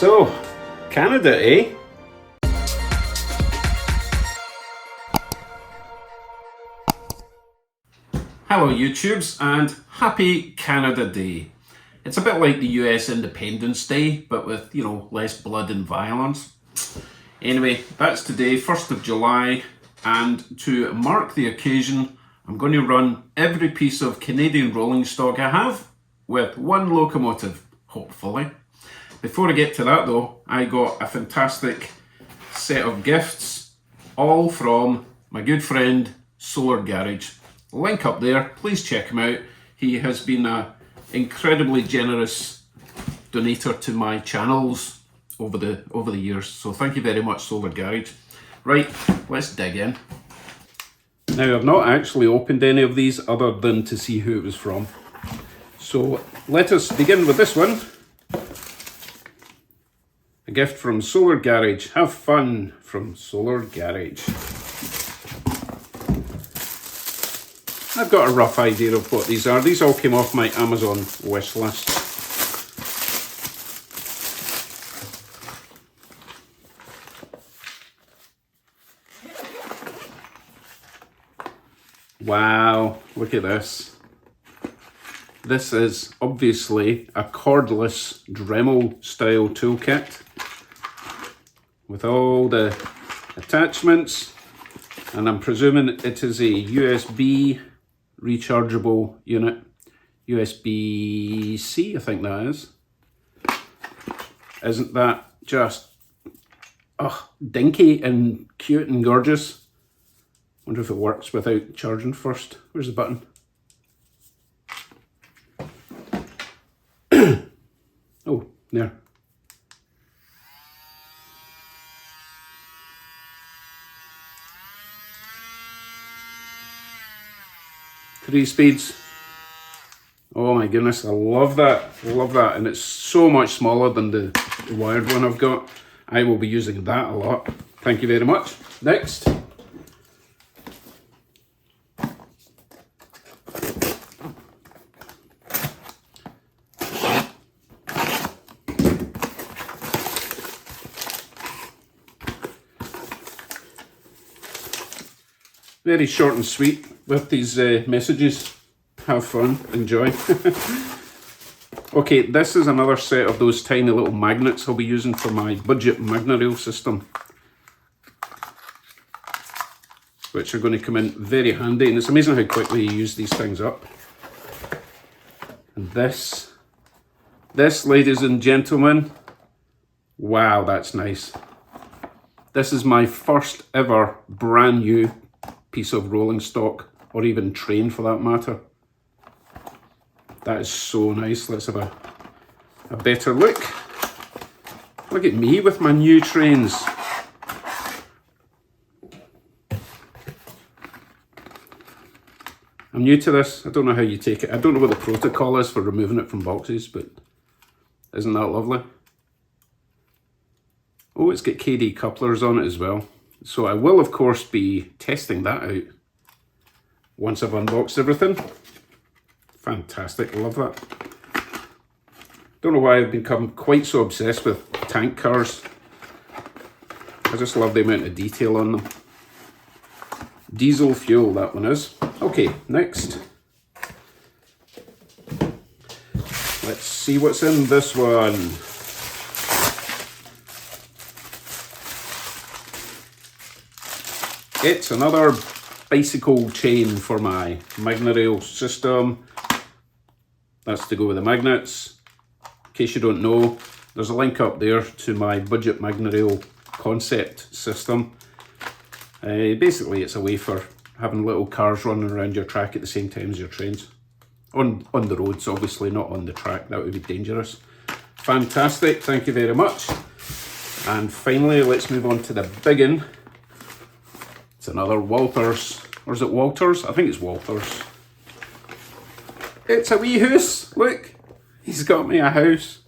So, Canada, eh? Hello YouTubes and happy Canada Day. It's a bit like the US Independence Day, but with, less blood and violence. Anyway, that's today, 1st of July, and to mark the occasion, I'm going to run every piece of Canadian rolling stock I have with one locomotive, hopefully. Before I get to that though, I got a fantastic set of gifts, all from my good friend Solar Garage. Link up there, please check him out. He has been an incredibly generous donator to my channels over the years, so thank you very much, Solar Garage. Right, let's dig in. Now, I've not actually opened any of these other than to see who it was from. So let us begin with this one. A gift from Solar Garage. Have fun from Solar Garage. I've got a rough idea of what these are. These all came off my Amazon wish list. Wow, look at this. This is obviously a cordless Dremel style toolkit with all the attachments, and I'm presuming it is a USB rechargeable unit. USB-C, I think that is. Isn't that just dinky and cute and gorgeous? Wonder if it works without charging first. Where's the button? Oh, there. Three speeds. Oh my goodness, I love that. Love that. And it's so much smaller than the wired one I've got. I will be using that a lot. Thank you very much. Next. Very short and sweet with these messages. Have fun, enjoy. Okay, this is another set of those tiny little magnets I'll be using for my budget Magna-Rail system, which are going to come in very handy, and it's amazing how quickly you use these things up. And this, ladies and gentlemen, wow, that's nice. This is my first ever brand new piece of rolling stock, or even train for that matter. That is so nice. Let's have a better look. Look at me with my new trains. I'm new to this. I don't know how you take it. I don't know what the protocol is for removing it from boxes, but isn't that lovely? Oh, it's got KD couplers on it as well. So I will, of course, be testing that out once I've unboxed everything. Fantastic, love that. Don't know why I've become quite so obsessed with tank cars. I just love the amount of detail on them. Diesel fuel, that one is. Okay, next. Let's see what's in this one. It's another bicycle chain for my Magna-Rail system. That's to go with the magnets. In case you don't know, there's a link up there to my budget Magna-Rail concept system. Basically, it's a way for having little cars running around your track at the same time as your trains. On the roads, obviously, not on the track. That would be dangerous. Fantastic, thank you very much. And finally, let's move on to the big one. It's another Walters, or is it Walters? I think it's Walters. It's a wee house, look. He's got me a house.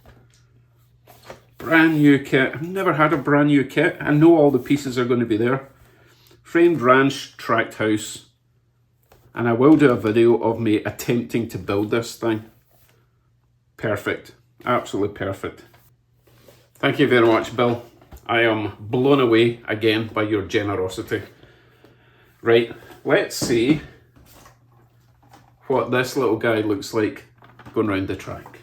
Brand new kit. I've never had a brand new kit. I know all the pieces are going to be there. Framed ranch, tracked house. And I will do a video of me attempting to build this thing. Perfect. Absolutely perfect. Thank you very much, Bill. I am blown away again by your generosity. Right, let's see what this little guy looks like going round the track.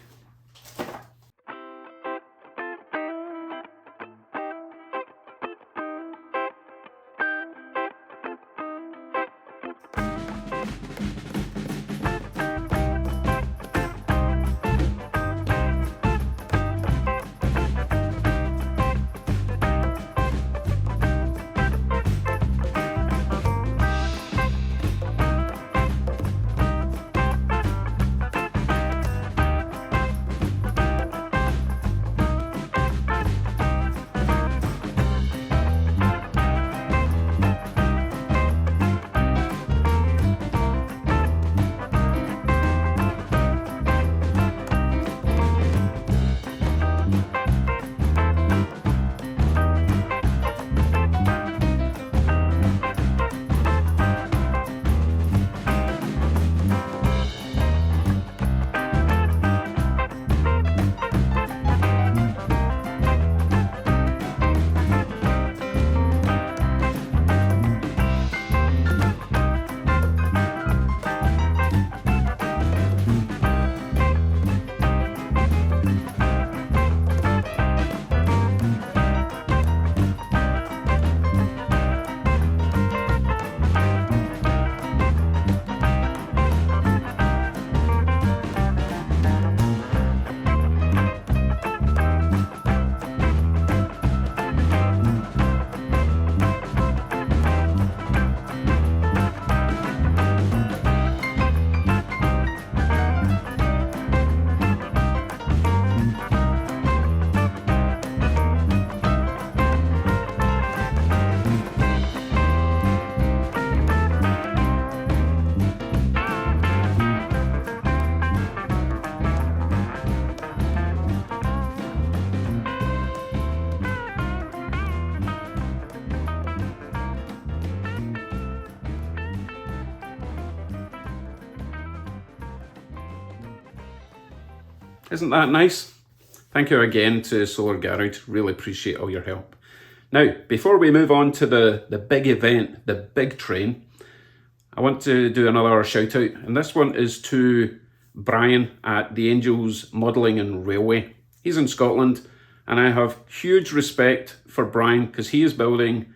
Isn't that nice? Thank you again to Solar Garage. Really appreciate all your help. Now, before we move on to the big event, the big train, I want to do another shout out. And this one is to Brian at the Angels Modelling and Railway. He's in Scotland, and I have huge respect for Brian because he is building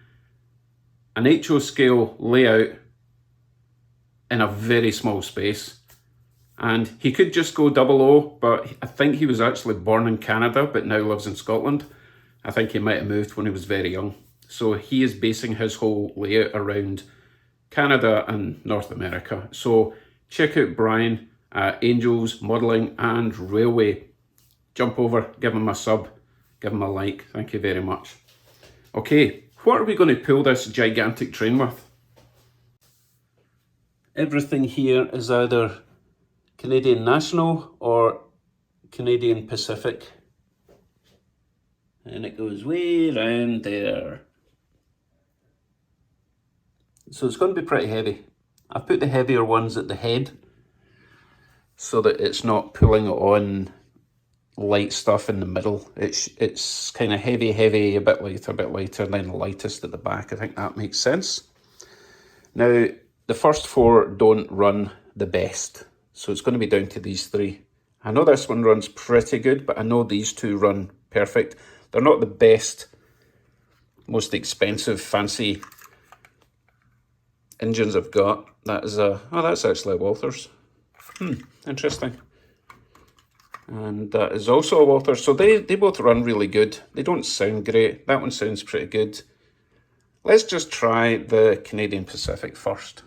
an HO scale layout in a very small space. And he could just go 00, but I think he was actually born in Canada, but now lives in Scotland. I think he might have moved when he was very young. So he is basing his whole layout around Canada and North America. So check out Brian at Angels Modelling and Railway. Jump over, give him a sub, give him a like. Thank you very much. Okay, what are we going to pull this gigantic train with? Everything here is either Canadian National or Canadian Pacific. And it goes way around there. So it's going to be pretty heavy. I've put the heavier ones at the head so that it's not pulling on light stuff in the middle. It's kind of heavy, a bit lighter, and then the lightest at the back. I think that makes sense. Now, the first four don't run the best. So it's going to be down to these three. I know this one runs pretty good, but I know these two run perfect. They're not the best, most expensive, fancy engines I've got. That is that's actually a Walthers. Interesting. And that is also a Walthers. So they both run really good. They don't sound great. That one sounds pretty good. Let's just try the Canadian Pacific first.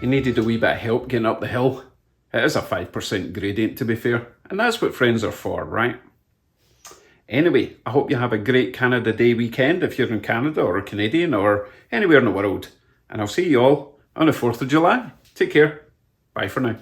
He needed a wee bit of help getting up the hill. It is a 5% gradient, to be fair, and that's what friends are for, right? Anyway, I hope you have a great Canada Day weekend if you're in Canada or Canadian or anywhere in the world. And I'll see you all on the 4th of July. Take care. Bye for now.